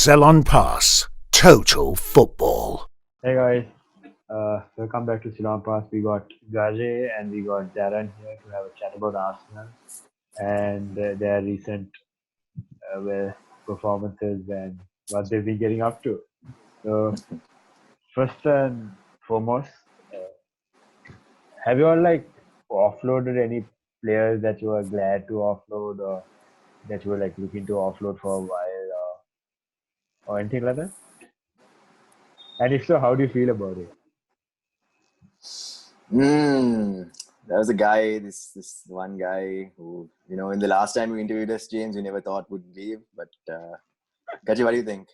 Sell on Pass. Total football. Hey guys, welcome back to Ceylon Pass. We got Gaje and we got Darren here to have a chat about Arsenal and their recent performances and what they've been getting up to. So, first and foremost, have you all offloaded any players that you were glad to offload or that you were looking to offload for a while or anything like that? And if so, how do you feel about it? There was a guy, this one guy who, in the last time we interviewed us, James, we never thought would leave. But, Gaji, what do you think?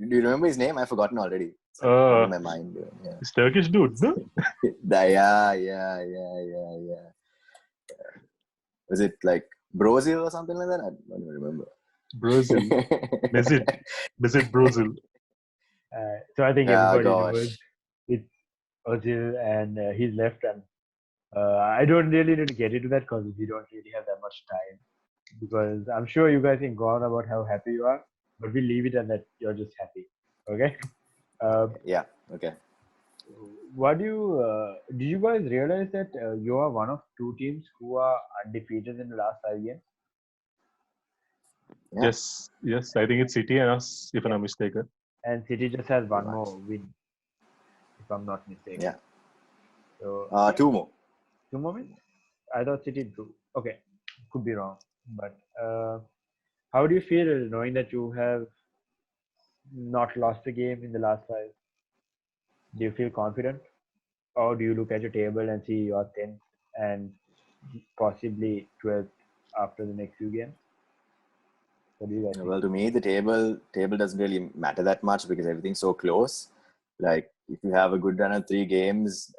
Do you remember his name? I've forgotten already. It's in my mind. Yeah. This Turkish dude, no? Yeah. Was it like Brazil or something like that? I don't even remember. Brazil. Visit Brazil. So I think everybody knows it's Ozil and he's left, and I don't really need to get into that because we don't really have that much time. Because I'm sure you guys can go on about how happy you are, but we leave it at that you're just happy. Okay? Yeah. Okay. What do you guys realize that you are one of two teams who are undefeated in the last 5 games? Yeah. Yes. I think it's City and us, if I'm not mistaken. And City just has one more win, if I'm not mistaken. Yeah. So two more. 2 more wins? I thought City drew. Okay, could be wrong. But how do you feel knowing that you have not lost a game in the last 5? Do you feel confident? Or do you look at your table and see you're 10th and possibly 12th after the next few games? What do you guys think? Well, to me, the table doesn't really matter that much because everything's so close. Like, if you have a good run of 3 games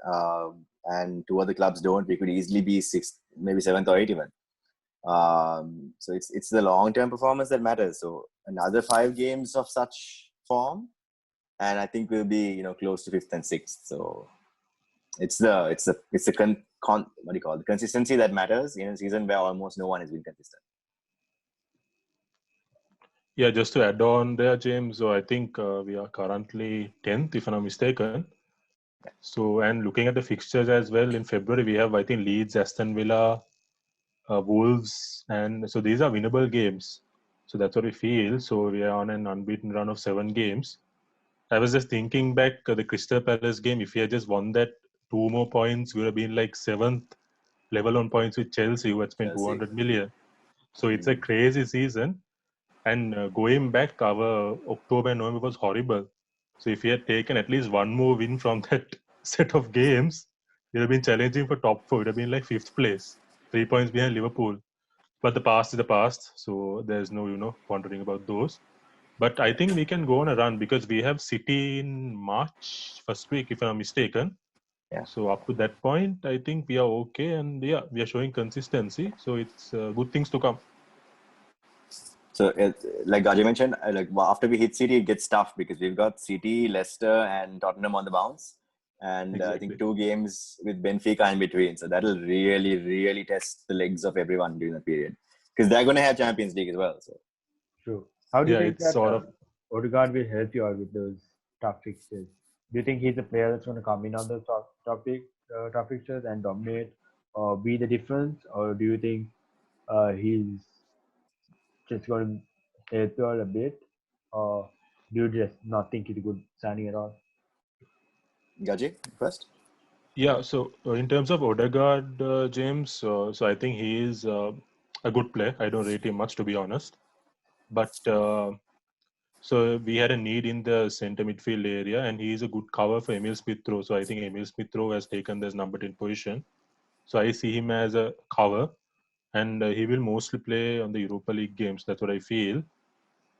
and 2 other clubs don't, we could easily be 6th, maybe 7th or 8th even. So it's the long-term performance that matters. So another 5 games of such form, and I think we'll be close to 5th and 6th. So it's the what do you call it? The consistency that matters in a season where almost no one has been consistent. Yeah, just to add on there, James, so I think we are currently 10th, if I'm not mistaken. So, and looking at the fixtures as well, in February, we have, I think, Leeds, Aston Villa, Wolves, and so these are winnable games. So that's what we feel. So we are on an unbeaten run of 7 games. I was just thinking back the Crystal Palace game. If we had just won that 2 more points, we would have been like 7th, level on points with Chelsea, who had spent 200 million. So it's a crazy season. And going back, our October and November was horrible. So if we had taken at least 1 more win from that set of games, we'd have been challenging for top 4. It would have been like 5th place, 3 points behind Liverpool. But the past is the past, so there's no wondering about those. But I think we can go on a run because we have City in March first week, if I'm not mistaken. Yeah. So up to that point, I think we are okay, and yeah, we are showing consistency. So it's good things to come. So, like Gaji mentioned, after we hit City, it gets tough because we've got City, Leicester, and Tottenham on the bounce, and Exactly. I think 2 games with Benfica in between. So that'll really, really test the legs of everyone during that period because they're going to have Champions League as well. So, true. How do you think it's that Ødegaard will help you out with those tough fixtures? Do you think he's a player that's going to come in on the top fixtures and dominate or be the difference, or do you think he's just going to help you out a bit, or do you just not think he's a good signing at all? Gaji, first. Yeah, so in terms of Ødegaard, James, so I think he is a good player. I don't rate him much, to be honest. But so we had a need in the center midfield area, and he is a good cover for Emil Smith-Rowe. So I think Emil Smith-Rowe has taken this number 10 position. So I see him as a cover, and he will mostly play on the Europa League games. That's what I feel.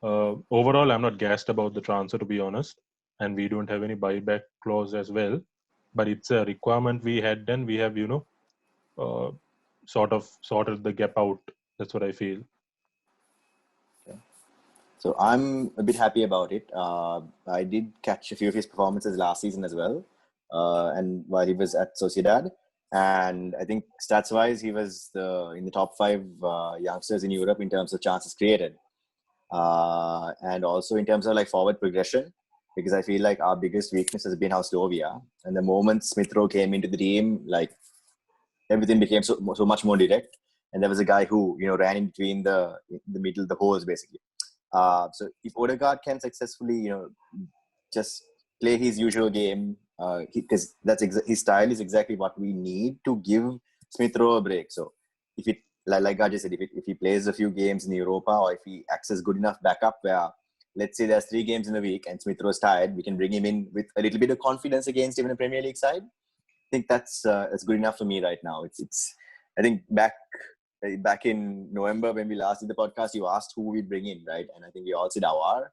Overall, I'm not gassed about the transfer, to be honest. And we don't have any buyback clause as well. But it's a requirement we had done. We have, sort of sorted the gap out. That's what I feel. Okay. So I'm a bit happy about it. I did catch a few of his performances last season as well, and while he was at Sociedad. And I think stats-wise, he was in the top 5 youngsters in Europe in terms of chances created. And also in terms of like forward progression, because I feel like our biggest weakness has been how slow we are. And the moment Smith Rowe came into the team, like everything became so much more direct. And there was a guy who, ran in between the middle, the holes basically. So if Ødegaard can successfully, just play his usual game, because his style is exactly what we need to give Smith Rowe a break. So if it, like Gaji said, if he plays a few games in Europa, or if he acts as good enough backup where, let's say there's 3 games in a week and Smith Rowe's tired, we can bring him in with a little bit of confidence against even a Premier League side. I think that's good enough for me right now. It's I think back in November when we last did the podcast, you asked who we'd bring in, right? And I think we all said Awar.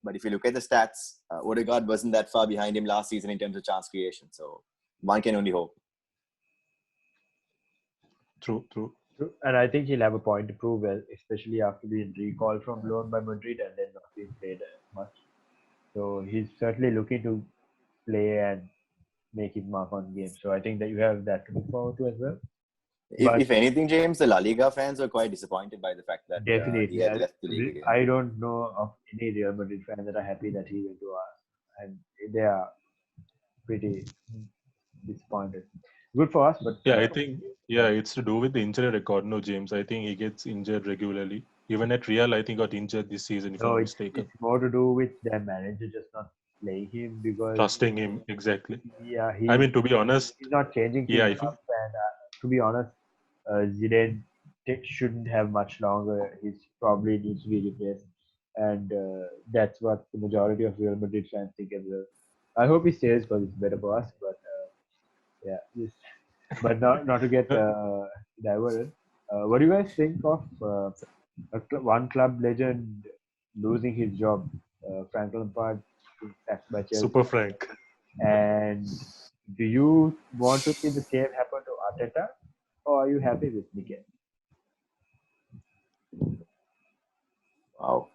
But if you look at the stats, Ødegaard wasn't that far behind him last season in terms of chance creation. So one can only hope. True. And I think he'll have a point to prove, especially after being recalled from loan by Madrid and then not being played much. So he's certainly looking to play and make his mark on games. So I think that you have that to look forward to as well. If anything, James, the La Liga fans were quite disappointed by the fact that he had left the league again. I don't know of any Real Madrid fans that are happy that he went to us, and they are pretty disappointed. Good for us, but I think it's to do with the injury record. No, James, I think he gets injured regularly. Even at Real, I think got injured this season, if I'm not mistaken. It's more to do with their manager just not playing him because trusting him exactly. Yeah, to be honest, he's not changing things up. And to be honest, Zidane shouldn't have much longer. He probably needs to be replaced, and that's what the majority of Real Madrid fans think as well. I hope he stays because it's better for us. But but not to get diverted. What do you guys think of one club legend losing his job? Frank Lampard being sacked by Chelsea. Super Frank. And do you want to see the same happen to Arteta, or are you happy with Mikel? Wow.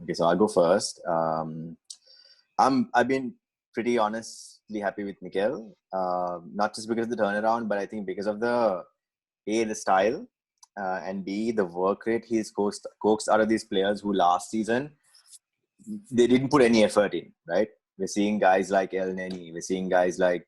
Okay, so I'll go first. I've been pretty honestly happy with Mikel, not just because of the turnaround, but I think because of the style, and B, the work rate he's coaxed out of these players who last season they didn't put any effort in, right? We're seeing guys like El Neni. We're seeing guys like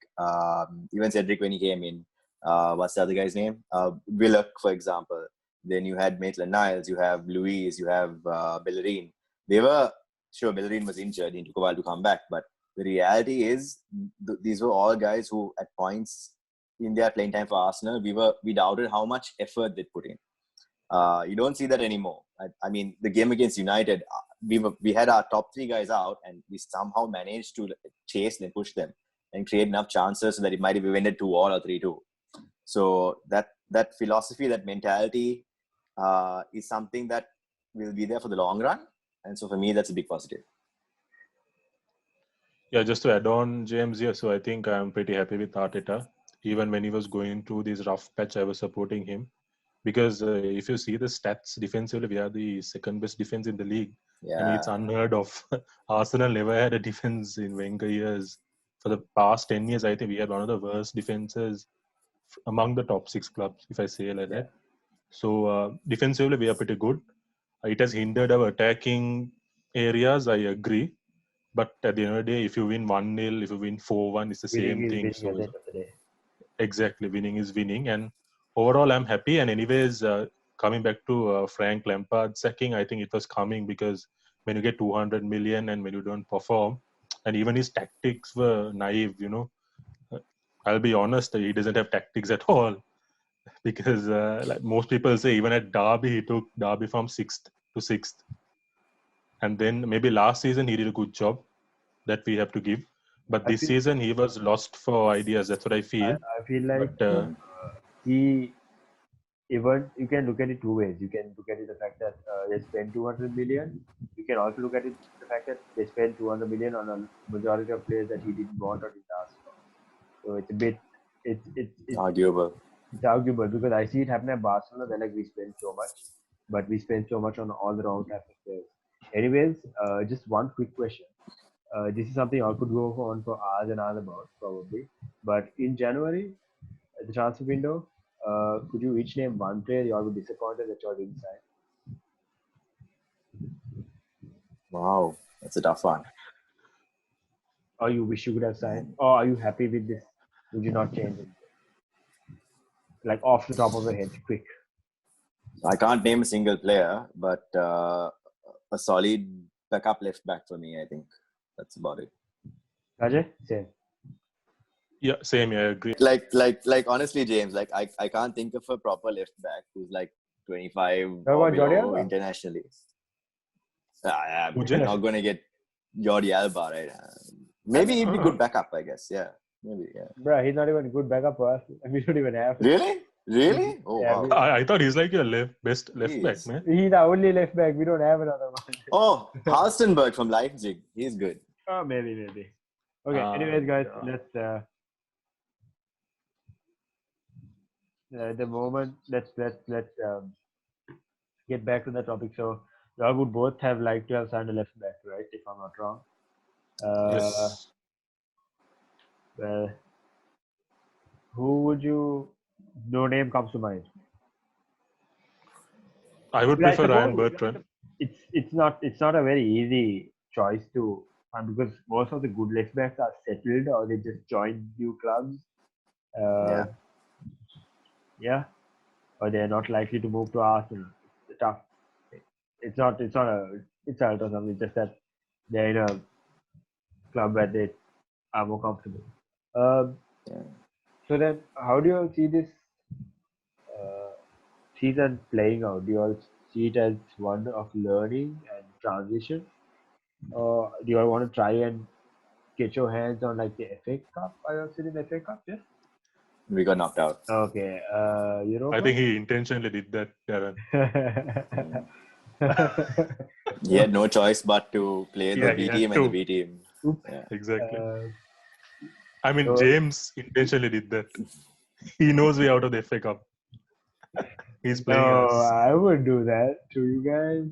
even Cedric when he came in. What's the other guy's name? Willock, for example. Then you had Maitland-Niles. You have Luis. You have Bellerin. Bellerin was injured. It took a while to come back. But the reality is these were all guys who at points in their playing time for Arsenal, we doubted how much effort they put in. You don't see that anymore. I mean, the game against United, we had our top 3 guys out, and we somehow managed to chase and push them and create enough chances so that it might have ended 2-2 or 3-2. So that philosophy, that mentality, is something that will be there for the long run. And so for me, that's a big positive. Yeah, just to add on, James, so I think I'm pretty happy with Arteta. Even when he was going through this rough patch, I was supporting him. Because if you see the stats defensively, we are the second best defense in the league. Yeah. I mean, it's unheard of. Arsenal never had a defense in Wenger years. For the past 10 years, I think we had one of the worst defenses among the top 6 clubs, if I say like that. So defensively, we are pretty good. It has hindered our attacking areas, I agree. But at the end of the day, if you win 1-0, if you win 4-1, it's the same thing. So exactly, winning is winning. And overall, I'm happy. And anyways, coming back to Frank Lampard sacking, I think it was coming because when you get 200 million and when you don't perform, and even his tactics were naive, I'll be honest, he doesn't have tactics at all. Because like most people say, even at Derby, he took Derby from 6th to 6th. And then maybe last season, he did a good job that we have to give. But this season, he was lost for ideas. That's what I feel. I feel like you can look at it 2 ways. You can look at it the fact that they spent 200 million. You can also look at it the fact that they spent 200 million on a majority of players that he didn't want or didn't ask for. So it's a bit, it's arguable. It's arguable because I see it happen at Barcelona where like we spend so much, but we spend so much on all the wrong type of players. Anyways, just one quick question. This is something I could go on for hours and hours about probably. But in January, the transfer window, could you each name one player you all were disappointed that you all didn't sign? Wow, that's a tough one. Or you wish you could have signed? Or are you happy with this? Would you not change it? Like off the top of your head, quick. I can't name a single player, but a solid backup left back for me, I think. That's about it. Rajay, same. Yeah, same. I agree. Like honestly, James, like I can't think of a proper left back who's like 25 What or about Jordi below Alba? internationally. I'm Who's it? not going to get Jordi Alba, right? Maybe he'd be good backup, I guess. Yeah, maybe. Yeah. Bruh, he's not even a good backup for us. And we don't even have him. Really? Oh Yeah, wow. I thought he's like your best left He back, is. man. He's the only left back. We don't have another one. Oh, Halstenberg from Leipzig. He's good. Oh, maybe. Okay. Anyways, guys, Yeah. let's at the moment let's get back to the topic. So, y'all would both have liked to have signed a left back, right? If I'm not wrong. Yes. Well, who would you? No name comes to mind. I would But I prefer Ryan suppose Bertrand. it's not a very easy choice to because most of the good left backs are settled or they just joined new clubs. Yeah. Yeah, or they're not likely to move to Arsenal. It's tough. It's not a insult or something. It's just that they're in a club where they are more comfortable. Yeah. So then, how do you all see this season playing out? Do you all see it as one of learning and transition, or do you all want to try and get your hands on like the FA Cup? Are you all still in the FA Cup? Yes. We got knocked out. Okay. Europa. I think he intentionally did that, Darren. He had no choice but to play the Yeah, B he had team and the to. B team. Oops. Yeah. Exactly. So- James intentionally did that. He knows we're out of the FA Cup. He's playing No, us. I would do that to you guys.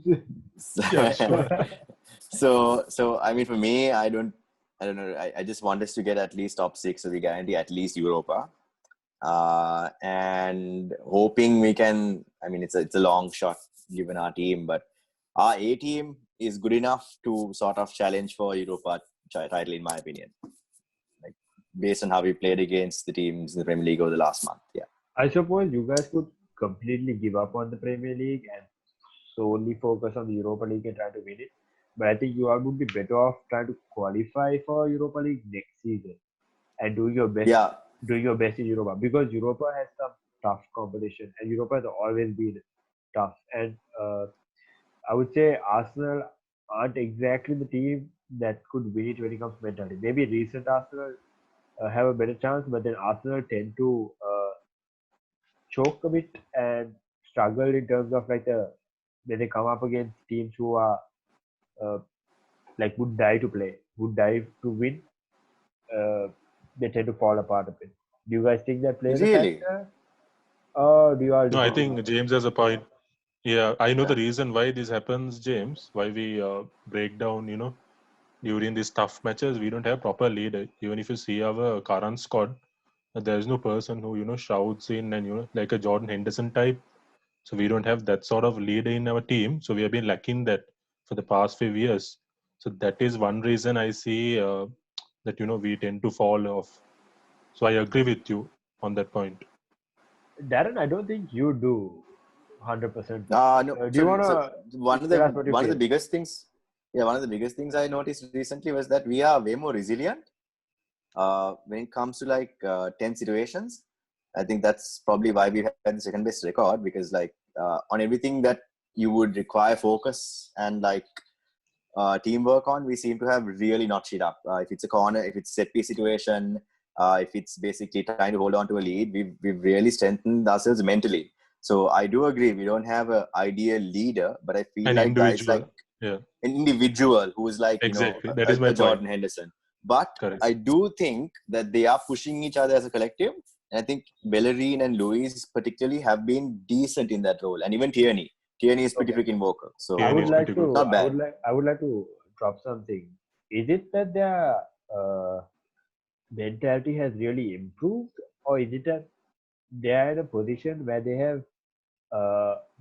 Yeah, sure. So I mean, for me, I don't know. I just want us to get at least top 6, so we guarantee at least Europa. And hoping we can. I mean, it's a long shot given our team, but our A team is good enough to sort of challenge for Europa title, in my opinion. Like based on how we played against the teams in the Premier League over the last month. Yeah. I suppose you guys could completely give up on the Premier League and solely focus on the Europa League and try to win it. But I think you all would be better off trying to qualify for Europa League next season and doing your best. Yeah. Doing your best in Europa because Europa has some tough competition and Europa has always been tough. And I would say Arsenal aren't exactly the team that could win it when it comes to mentality. Maybe recent Arsenal have a better chance, but then Arsenal tend to choke a bit and struggle in terms of like when they come up against teams who are like would die to play, would die to win. They tend to fall apart a bit. Do you guys think that plays a Really? factor? Or do you all No, I disagree? think James has a point. Yeah, I know the reason why this happens, James. Why we break down, during these tough matches, we don't have proper leader. Even if you see our current squad, there is no person who shouts in and like a Jordan Henderson type. So we don't have that sort of leader in our team. So we have been lacking that for the past few years. So that is one reason I see that we tend to fall off. So I agree with you on that point. Darren, I don't think you do 100%. No. Do you want So to one of tell us what you the feel? biggest things, one of the biggest things I noticed recently was that we are way more resilient when it comes to like 10 situations. I think that's probably why we've had the second best record because like on everything that you would require focus and like teamwork on, we seem to have really notched it up. If it's a corner, if it's set piece situation, if it's basically trying to hold on to a lead, we've really strengthened ourselves mentally. So I do agree we don't have an ideal leader, but I feel An like guys like individual. an individual who is like Exactly. That is my a Jordan point. Henderson. But Correct. I do think that they are pushing each other as a collective. And I think Bellerin and Luis particularly have been decent in that role, and even Tierney. Tierney is pretty freaking vocal. So Tierney is pretty good. Not bad. I would like to drop something. Is it that their mentality has really improved, or is it that they are in a position where they have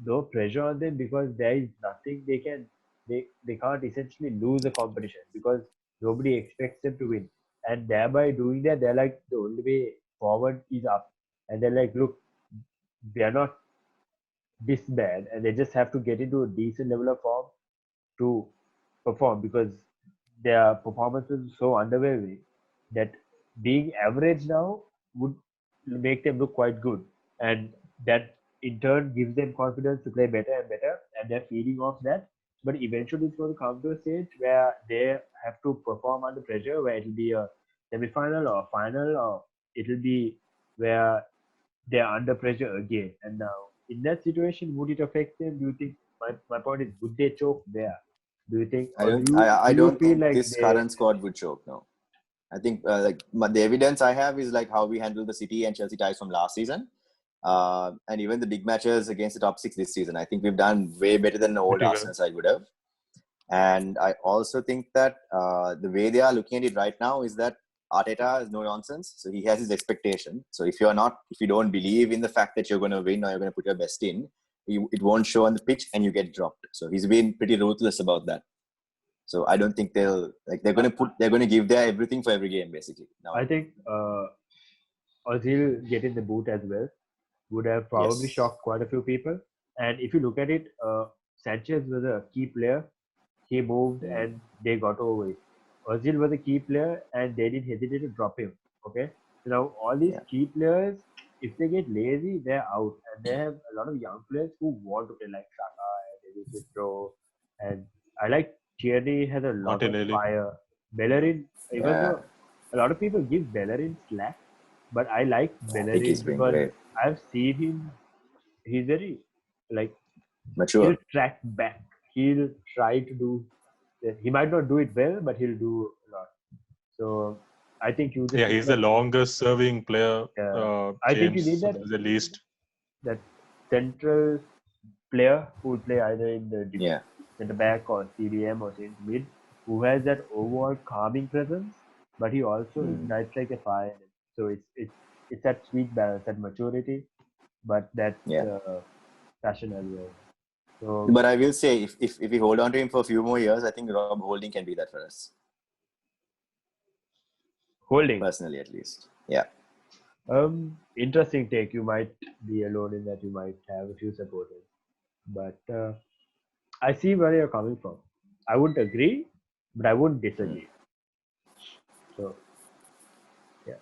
no pressure on them because there is nothing they can they can't essentially lose the competition because nobody expects them to win. And thereby doing that, they're like the only way forward is up. And they're like, look, they are not this bad, and they just have to get into a decent level of form to perform because their performance was so underwhelming that being average now would make them look quite good, and that in turn gives them confidence to play better and better, and they're feeding off that. But eventually, it's going to come to a stage where they have to perform under pressure, where it'll be a semi-final or a final, or it'll be where they're under pressure again. And now, in that situation, would it affect them? Do you think? My point is, would they choke there? Do you think, or I do you don't feel think like this current squad would choke. No, I think the evidence I have is like how we handled the City and Chelsea ties from last season, and even the big matches against the top six this season. I think we've done way better than the old Pretty well. Arsenal side would have. And I also think that the way they are looking at it right now is that Arteta is no nonsense. So he has his expectation. So if you don't believe in the fact that you're going to win or you're going to put your best in, it won't show on the pitch and you get dropped. So he's been pretty ruthless about that. So I don't think they're going to give their everything for every game basically. Now, I think Ozil getting the boot as well would have probably Yes. shocked quite a few people. And if you look at it, Sanchez was a key player. He moved and they got over it. Ozil was a key player and they didn't hesitate to drop him. Okay. So now all these Yeah. key players, if they get lazy, they're out. And they have a lot of young players who want to play like Saka and David Pro. And I like Tierney has a lot of Martinelli. fire. Bellerin, even Yeah. though a lot of people give Bellerin slack, but I like I think Bellerin he's been because great. I've seen him. He's very like Mature. he'll track back. He'll try to do. He might not do it well, but he'll do a lot. So I think you just Yeah, need he's the longest serving player. I think you James, need so that there's the least. that central player who will play either in the Yeah. centre back or CDM or centre mid, who has that overall calming presence, but he also ignites like a fire. So it's that sweet balance, that maturity, but that Yeah. passion as well. So But I will say, if we hold on to him for a few more years, I think Rob Holding can be that for us. Holding. Personally, at least. Yeah. Interesting take. You might be alone in that. You might have a few supporters, but I see where you're coming from. I wouldn't agree, but I wouldn't disagree. So, yeah.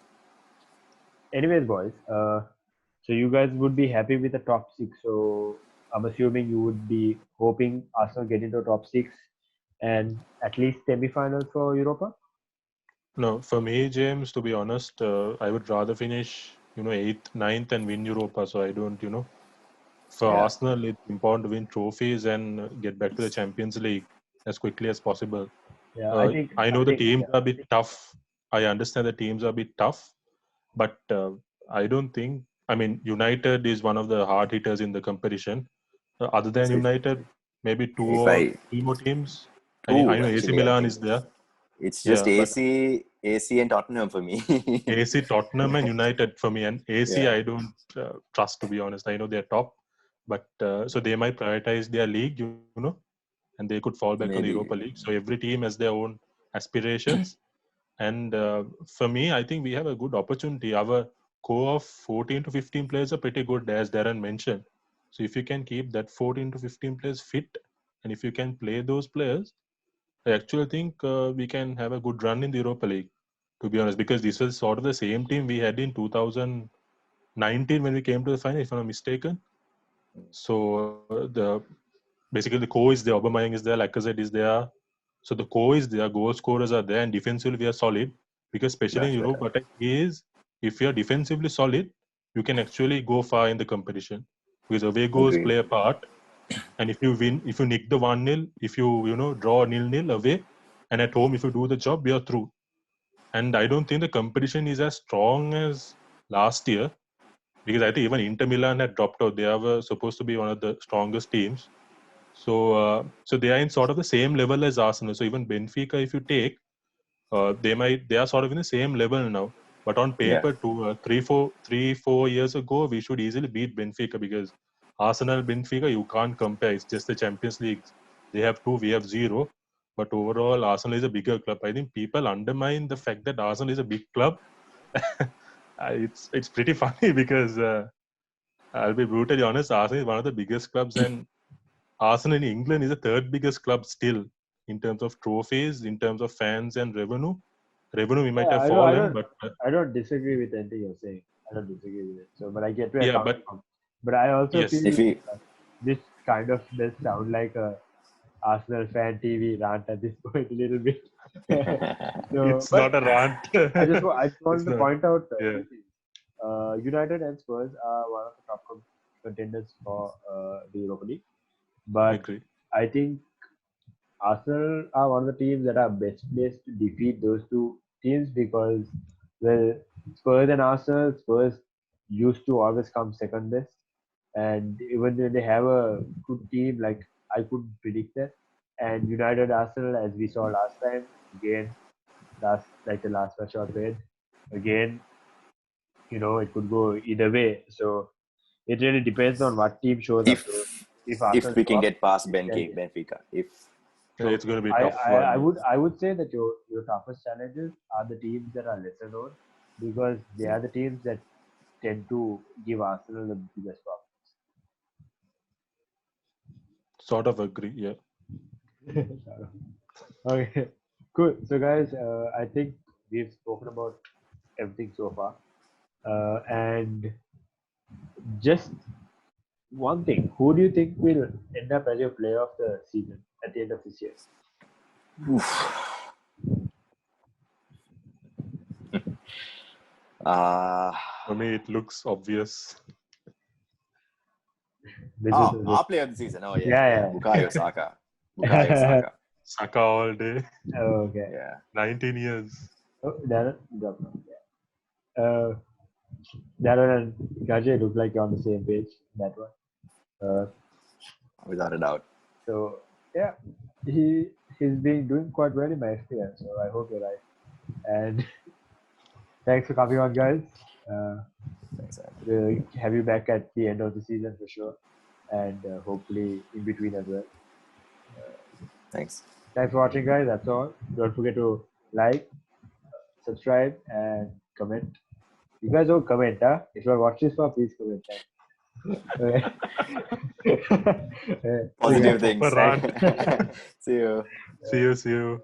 Anyways, boys. So you guys would be happy with the top six. So I'm assuming you would be hoping Arsenal get into top six and at least semi-finals for Europa. No, for me, James, to be honest, I would rather finish, 8th, 9th and win Europa. So I don't, for Yeah. Arsenal, it's important to win trophies and get back to the Champions League as quickly as possible. Yeah, I know the teams are a bit tough. I understand the teams are a bit tough, but I don't think. I mean, United is one of the hard hitters in the competition. Other than So United, maybe two if or I three more teams. I know AC actually, I Milan think is there. it's Yeah, just but AC and Tottenham for me. AC, Tottenham, and United for me. And AC, Yeah. I don't trust, to be honest. I know they're top, but so they might prioritize their league, and they could fall back on the Maybe. Europa League. So every team has their own aspirations. And for me, I think we have a good opportunity. Our core of 14 to 15 players are pretty good, as Darren mentioned. So if you can keep that 14 to 15 players fit, and if you can play those players, I actually think we can have a good run in the Europa League, to be honest, because this was sort of the same team we had in 2019 when we came to the final, if I'm not mistaken. So basically the core is there, Aubameyang is there, Lacazette is there. So the core is there, goal scorers are there, and defensively we are solid. Because especially in Much Europe, better. what I see is if you are defensively solid, you can actually go far in the competition. Because away goals Agreed. play a part. And if you win, if you nick the 1-0, if you draw 0-0 away, and at home if you do the job, we are through. And I don't think the competition is as strong as last year, because I think even Inter Milan had dropped out. They were supposed to be one of the strongest teams. So they are in sort of the same level as Arsenal. So even Benfica, if you take, they are sort of in the same level now. But on Yeah. paper, 3-4 years ago, we should easily beat Benfica, because Arsenal Benfica, you can't compare. It's just the Champions League. They have 2, we have 0. But overall, Arsenal is a bigger club. I think people undermine the fact that Arsenal is a big club. It's pretty funny because I'll be brutally honest. Arsenal is one of the biggest clubs, and Arsenal in England is the third biggest club still in terms of trophies, in terms of fans and revenue. Revenue we might Yeah, have I fallen, don't, but I don't disagree with anything you're saying. I don't disagree with it. So, but I get where you're yeah, coming but from. But I also yes, feel If we this kind of does sound like a Arsenal fan TV rant at this point a little bit. So, it's but not a rant. I just wanted It's to not. point out Yeah, two things. United and Spurs are one of the top contenders for the Europa League, I but agree. I think Arsenal are one of the teams that are best placed to defeat those two teams because, well, Spurs and Arsenal, Spurs used to always come second best, and even when they have a good team, like I couldn't predict that. And United Arsenal, as we saw last time, again, the last match I played, again, it could go either way. So it really depends on what team shows up. So if if Arsenal we show can up, get past it can get. Benfica, if Yeah, it's going to be a I, tough I, I one. would I would say that your toughest challenges are the teams that are lesser known because they are the teams that tend to give Arsenal the biggest Sort of agree. Yeah. problems. Okay, cool. So guys, I think we've spoken about everything so far, and just one thing: who do you think will end up as your player of the season at the end of this year? For me, it looks obvious. our player of the season. Oh yeah. Bukayo Saka. Saka all day. Okay. Yeah. 19 years. Oh, Darren, Darren and Gajay look like you're on the same page. That one. Without a doubt. So yeah, he's been doing quite well in my experience. So I hope you're right. And thanks for coming on, guys. Thanks, man. We'll have you back at the end of the season for sure, and hopefully in between as well. Thanks. Thanks for watching, guys. That's all. Don't forget to like, subscribe, and comment. You guys don't comment, huh? If you watch this one, please comment. Positive things. Proper rant. See you. See you.